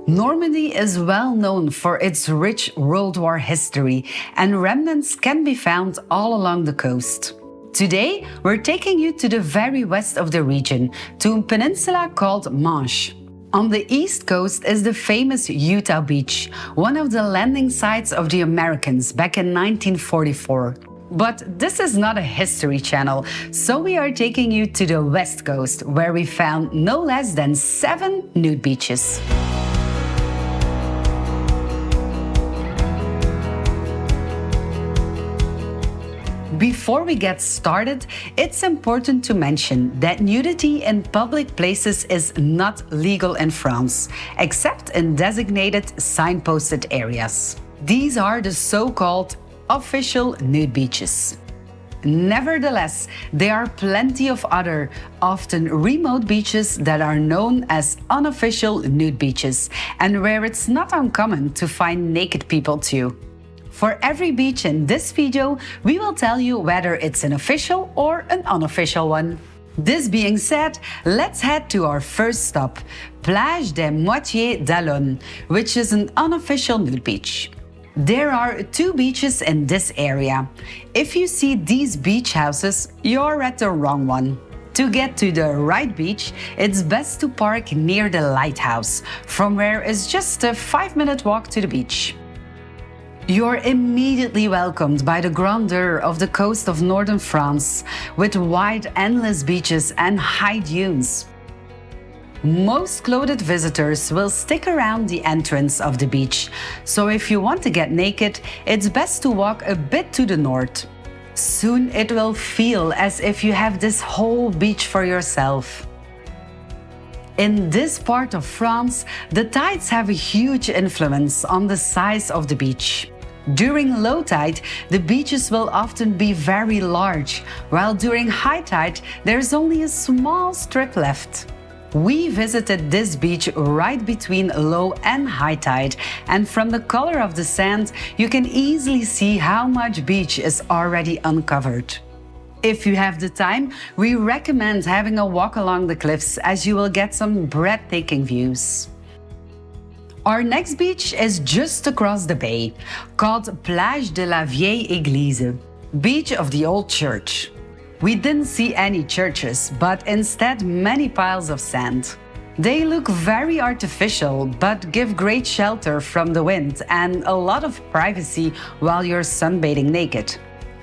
Normandy is well known for its rich World War history, and remnants can be found all along the coast. Today, we're taking you to the very west of the region, to a peninsula called Manche. On the east coast is the famous Utah Beach, one of the landing sites of the Americans back in 1944. But this is not a history channel, so we are taking you to the west coast, where we found no less than 7 nude beaches. Before we get started, it's important to mention that nudity in public places is not legal in France, except in designated signposted areas. These are the so-called official nude beaches. Nevertheless, there are plenty of other, often remote beaches that are known as unofficial nude beaches, and where it's not uncommon to find naked people too. For every beach in this video, we will tell you whether it's an official or an unofficial one. This being said, let's head to our first stop, Plage des Moitiers-d'Allonne, which is an unofficial nude beach. There are 2 beaches in this area. If you see these beach houses, you're at the wrong one. To get to the right beach, it's best to park near the lighthouse, from where it's just a 5-minute walk to the beach. You're immediately welcomed by the grandeur of the coast of northern France, with wide, endless beaches and high dunes. Most clothed visitors will stick around the entrance of the beach, so if you want to get naked, it's best to walk a bit to the north. Soon it will feel as if you have this whole beach for yourself. In this part of France, the tides have a huge influence on the size of the beach. During low tide, the beaches will often be very large, while during high tide, there's only a small strip left. We visited this beach right between low and high tide, and from the color of the sand, you can easily see how much beach is already uncovered. If you have the time, we recommend having a walk along the cliffs, as you will get some breathtaking views. Our next beach is just across the bay, called Plage de la Vieille Église, Beach of the Old Church. We didn't see any churches, but instead many piles of sand. They look very artificial, but give great shelter from the wind and a lot of privacy while you're sunbathing naked.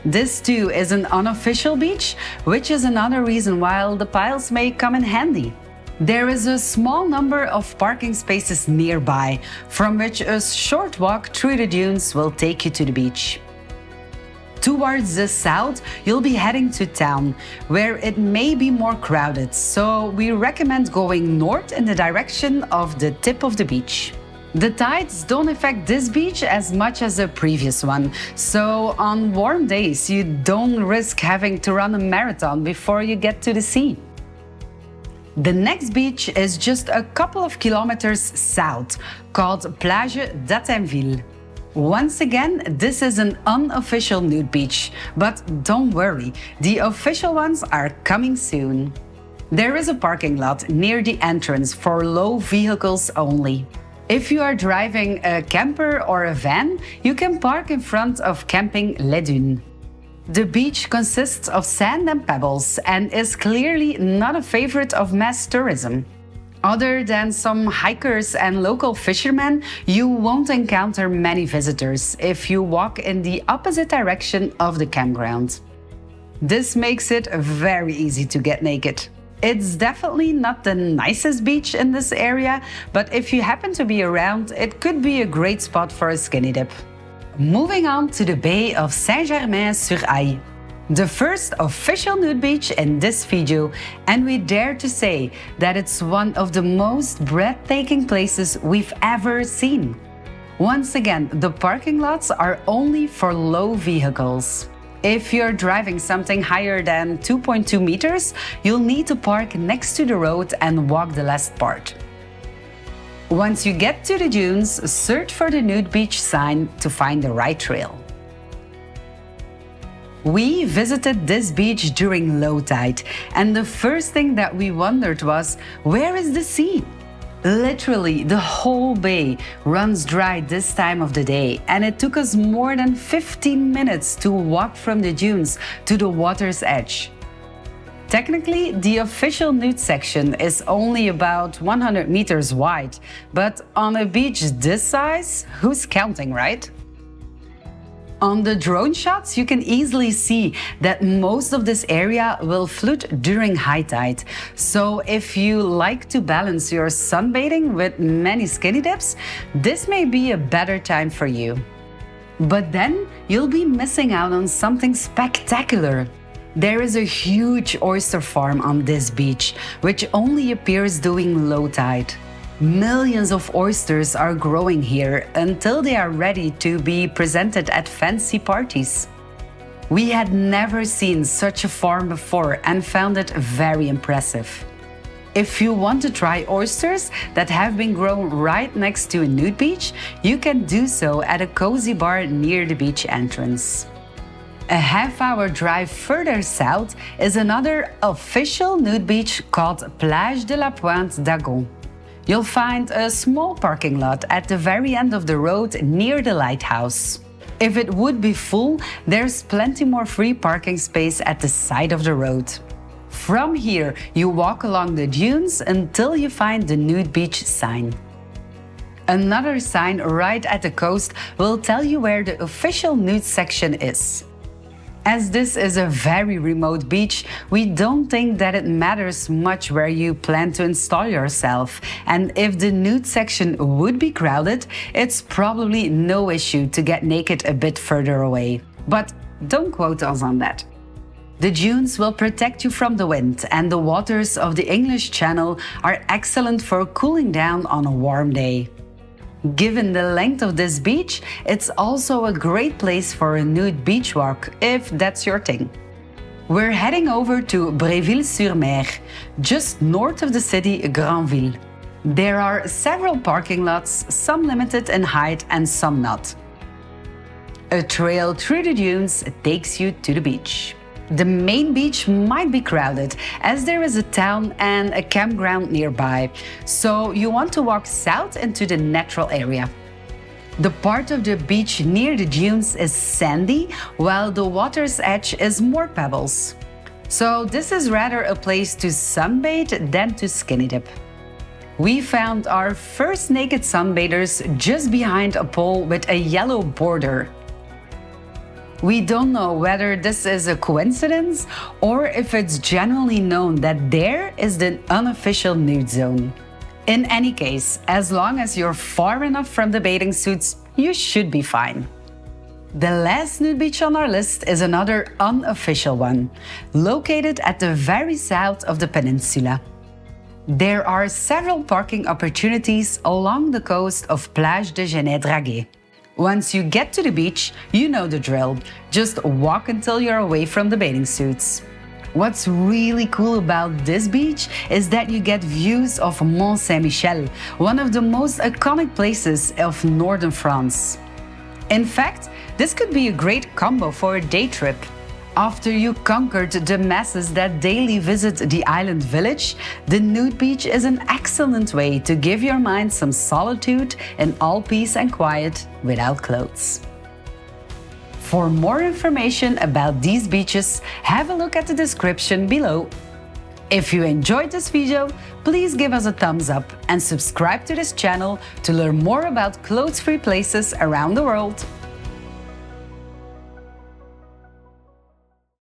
This too is an unofficial beach, which is another reason why the piles may come in handy. There is a small number of parking spaces nearby, from which a short walk through the dunes will take you to the beach. Towards the south, you'll be heading to town, where it may be more crowded, so we recommend going north in the direction of the tip of the beach. The tides don't affect this beach as much as the previous one, so on warm days you don't risk having to run a marathon before you get to the sea. The next beach is just a couple of kilometers south, called Plage Dville. Once again, this is an unofficial nude beach, but don't worry, the official ones are coming soon. There is a parking lot near the entrance for low vehicles only. If you are driving a camper or a van, you can park in front of Camping Les Dunes. The beach consists of sand and pebbles and is clearly not a favorite of mass tourism. Other than some hikers and local fishermen, you won't encounter many visitors if you walk in the opposite direction of the campground. This makes it very easy to get naked. It's definitely not the nicest beach in this area, but if you happen to be around, it could be a great spot for a skinny dip. Moving on to the Bay of Saint-Germain-sur-Aille, the first official nude beach in this video, and we dare to say that it's one of the most breathtaking places we've ever seen. Once again, the parking lots are only for low vehicles. If you're driving something higher than 2.2 meters, you'll need to park next to the road and walk the last part. Once you get to the dunes, search for the nude beach sign to find the right trail. We visited this beach during low tide, and the first thing that we wondered was, where is the sea? Literally, the whole bay runs dry this time of the day, and it took us more than 15 minutes to walk from the dunes to the water's edge. Technically, the official nude section is only about 100 meters wide, but on a beach this size, who's counting, right? On the drone shots, you can easily see that most of this area will flood during high tide. So if you like to balance your sunbathing with many skinny dips, this may be a better time for you. But then you'll be missing out on something spectacular. There is a huge oyster farm on this beach, which only appears during low tide. Millions of oysters are growing here until they are ready to be presented at fancy parties. We had never seen such a farm before and found it very impressive. If you want to try oysters that have been grown right next to a nude beach, you can do so at a cozy bar near the beach entrance. A half-hour drive further south is another official nude beach called Plage de la Moitiés-d'Allonne. You'll find a small parking lot at the very end of the road near the lighthouse. If it would be full, there's plenty more free parking space at the side of the road. From here, you walk along the dunes until you find the nude beach sign. Another sign right at the coast will tell you where the official nude section is. As this is a very remote beach, we don't think that it matters much where you plan to install yourself. And if the nude section would be crowded, it's probably no issue to get naked a bit further away. But don't quote us on that. The dunes will protect you from the wind, and the waters of the English Channel are excellent for cooling down on a warm day. Given the length of this beach, it's also a great place for a nude beach walk, if that's your thing. We're heading over to Braille-sur, just north of the city Dville. There are several parking lots, some limited in height and some not. A trail through the dunes takes you to the beach. The main beach might be crowded, as there is a town and a campground nearby, so you want to walk south into the natural area. The part of the beach near the dunes is sandy, while the water's edge is more pebbles. So this is rather a place to sunbathe than to skinny dip. We found our first naked sunbathers just behind a pole with a yellow border. We don't know whether this is a coincidence or if it's genuinely known that there is the unofficial nude zone. In any case, as long as you're far enough from the bathing suits, you should be fine. The last nude beach on our list is another unofficial one, located at the very south of the peninsula. There are several parking opportunities along the coast of Plage de Genêt-Draguet. Once you get to the beach, you know the drill. Just walk until you're away from the bathing suits. What's really cool about this beach is that you get views of Mont Saint-Michel, one of the most iconic places of northern France. In fact, this could be a great combo for a day trip. After you conquered the masses that daily visit the island village, the nude beach is an excellent way to give your mind some solitude in all peace and quiet without clothes. For more information about these beaches, have a look at the description below. If you enjoyed this video, please give us a thumbs up and subscribe to this channel to learn more about clothes-free places around the world.